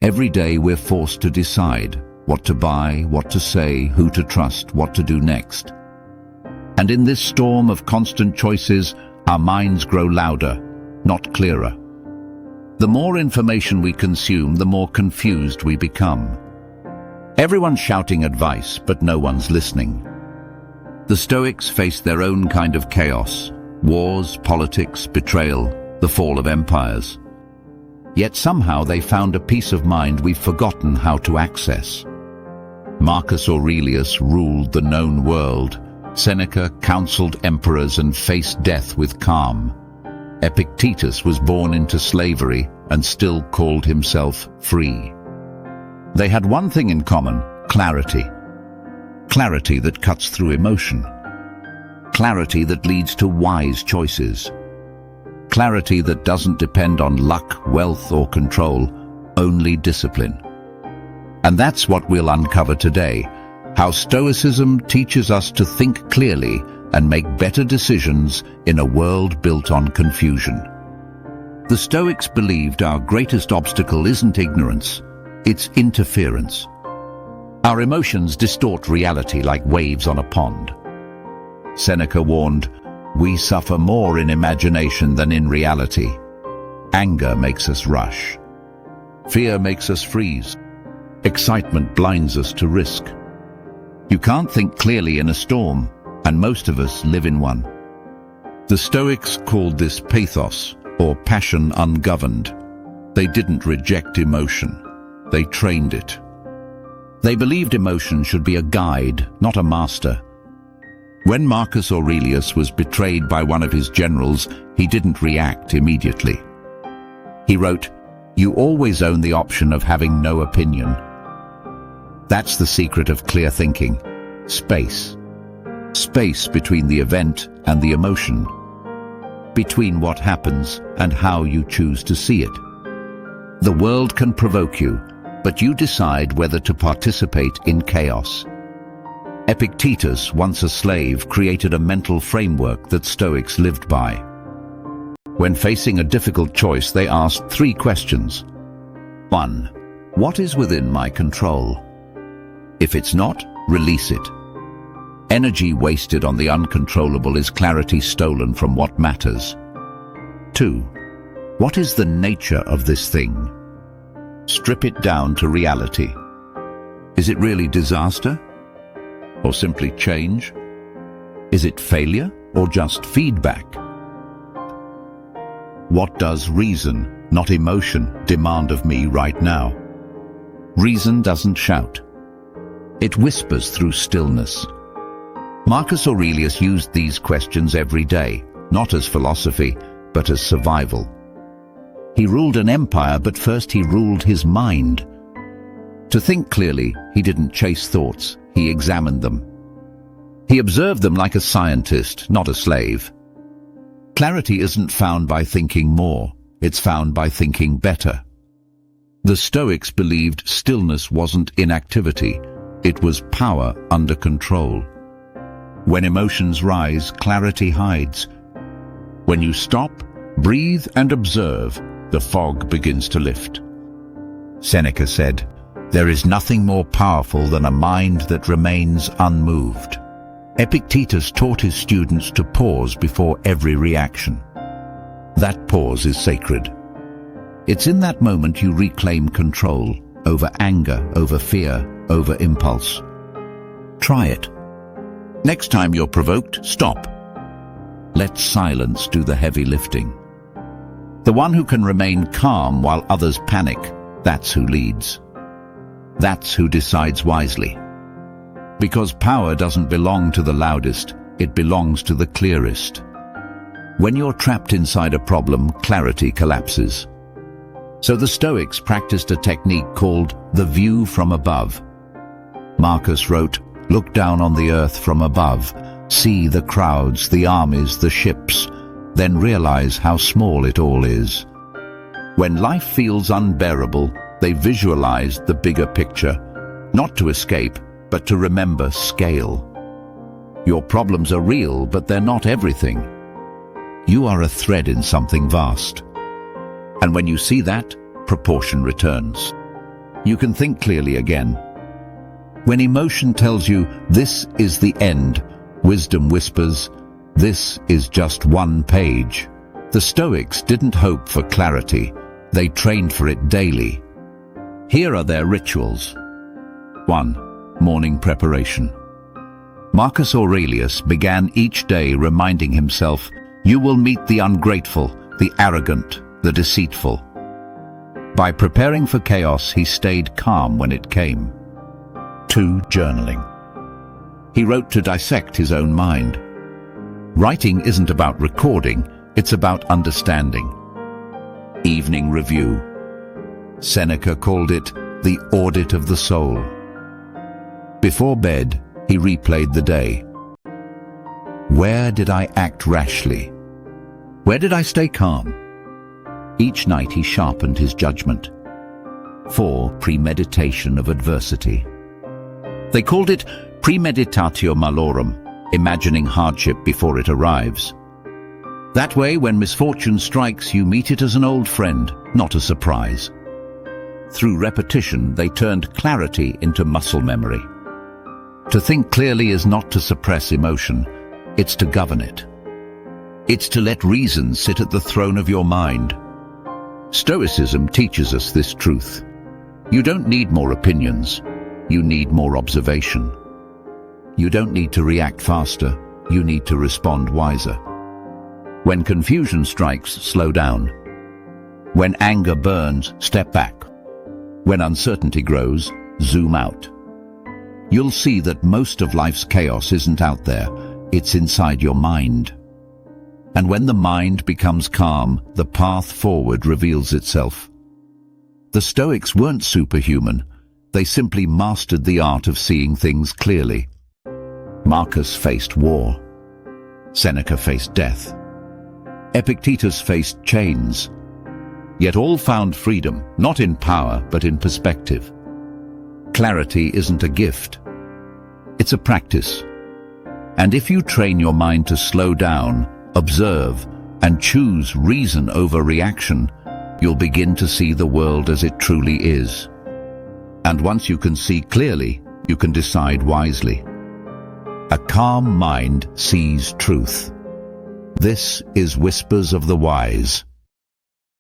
Every day we're forced to decide what to buy, what to say, who to trust, what to do next. And in this storm of constant choices, our minds grow louder, not clearer. The more information we consume, the more confused we become. Everyone's shouting advice, but no one's listening. The Stoics faced their own kind of chaos: wars, politics, betrayal, the fall of empires. Yet somehow they found a peace of mind we've forgotten how to access. Marcus Aurelius ruled the known world. Seneca counseled emperors and faced death with calm. Epictetus was born into slavery and still called himself free. They had one thing in common: clarity. Clarity that cuts through emotion. Clarity that leads to wise choices. Clarity that doesn't depend on luck, wealth, or control, only discipline. And that's what we'll uncover today: how Stoicism teaches us to think clearly and make better decisions in a world built on confusion. The Stoics believed our greatest obstacle isn't ignorance, it's interference. Our emotions distort reality like waves on a pond. Seneca warned, "We suffer more in imagination than in reality. Anger makes us rush. Fear makes us freeze. Excitement blinds us to risk." You can't think clearly in a storm, and most of us live in one. The Stoics called this pathos, or passion ungoverned. They didn't reject emotion, they trained it. They believed emotion should be a guide, not a master. When Marcus Aurelius was betrayed by one of his generals, he didn't react immediately. He wrote, "You always own the option of having no opinion." That's the secret of clear thinking: space. Space between the event and the emotion. Between what happens and how you choose to see it. The world can provoke you, but you decide whether to participate in chaos. Epictetus, once a slave, created a mental framework that Stoics lived by. When facing a difficult choice, they asked 3 questions. 1. What is within my control? If it's not, release it. Energy wasted on the uncontrollable is clarity stolen from what matters. 2. What is the nature of this thing? Strip it down to reality. Is it really disaster? Or simply change? Is it failure or just feedback? What does reason, not emotion, demand of me right now? Reason doesn't shout. It whispers through stillness. Marcus Aurelius used these questions every day, not as philosophy, but as survival. He ruled an empire, but first he ruled his mind. To think clearly, he didn't chase thoughts, he examined them. He observed them like a scientist, not a slave. Clarity isn't found by thinking more, it's found by thinking better. The Stoics believed stillness wasn't inactivity, it was power under control. When emotions rise, clarity hides. When you stop, breathe and observe, the fog begins to lift. Seneca said, "There is nothing more powerful than a mind that remains unmoved." Epictetus taught his students to pause before every reaction. That pause is sacred. It's in that moment you reclaim control over anger, over fear, over impulse. Try it. Next time you're provoked, stop. Let silence do the heavy lifting. The one who can remain calm while others panic, that's who leads. That's who decides wisely. Because power doesn't belong to the loudest, it belongs to the clearest. When you're trapped inside a problem, clarity collapses. So the Stoics practiced a technique called the view from above. Marcus wrote, "Look down on the earth from above, see the crowds, the armies, the ships, then realize how small it all is." When life feels unbearable, they visualized the bigger picture, not to escape, but to remember scale. Your problems are real, but they're not everything. You are a thread in something vast. And when you see that, proportion returns. you can think clearly again. When emotion tells you this is the end, wisdom whispers, this is just one page. The Stoics didn't hope for clarity, they trained for it daily. Here are their rituals. 1. Morning preparation. Marcus Aurelius began each day reminding himself, you will meet the ungrateful, the arrogant, the deceitful. By preparing for chaos, he stayed calm when it came. 2. Journaling. He wrote to dissect his own mind. Writing isn't about recording, it's about understanding. Evening review. Seneca called it the audit of the soul. Before bed, he replayed the day. Where did I act rashly? Where did I stay calm? Each night he sharpened his judgment. 4. Premeditation of adversity. They called it premeditatio malorum, imagining hardship before it arrives. That way, when misfortune strikes, you meet it as an old friend, not a surprise. Through repetition, they turned clarity into muscle memory. To think clearly is not to suppress emotion, it's to govern it. It's to let reason sit at the throne of your mind. Stoicism teaches us this truth. You don't need more opinions, you need more observation. You don't need to react faster, you need to respond wiser. When confusion strikes, slow down. When anger burns, step back. When uncertainty grows, zoom out. You'll see that most of life's chaos isn't out there, it's inside your mind. And when the mind becomes calm, the path forward reveals itself. The Stoics weren't superhuman, they simply mastered the art of seeing things clearly. Marcus faced war. Seneca faced death. Epictetus faced chains. Yet all found freedom, not in power, but in perspective. Clarity isn't a gift. It's a practice. And if you train your mind to slow down, observe, and choose reason over reaction, you'll begin to see the world as it truly is. And once you can see clearly, you can decide wisely. A calm mind sees truth. This is Whispers of the Wise.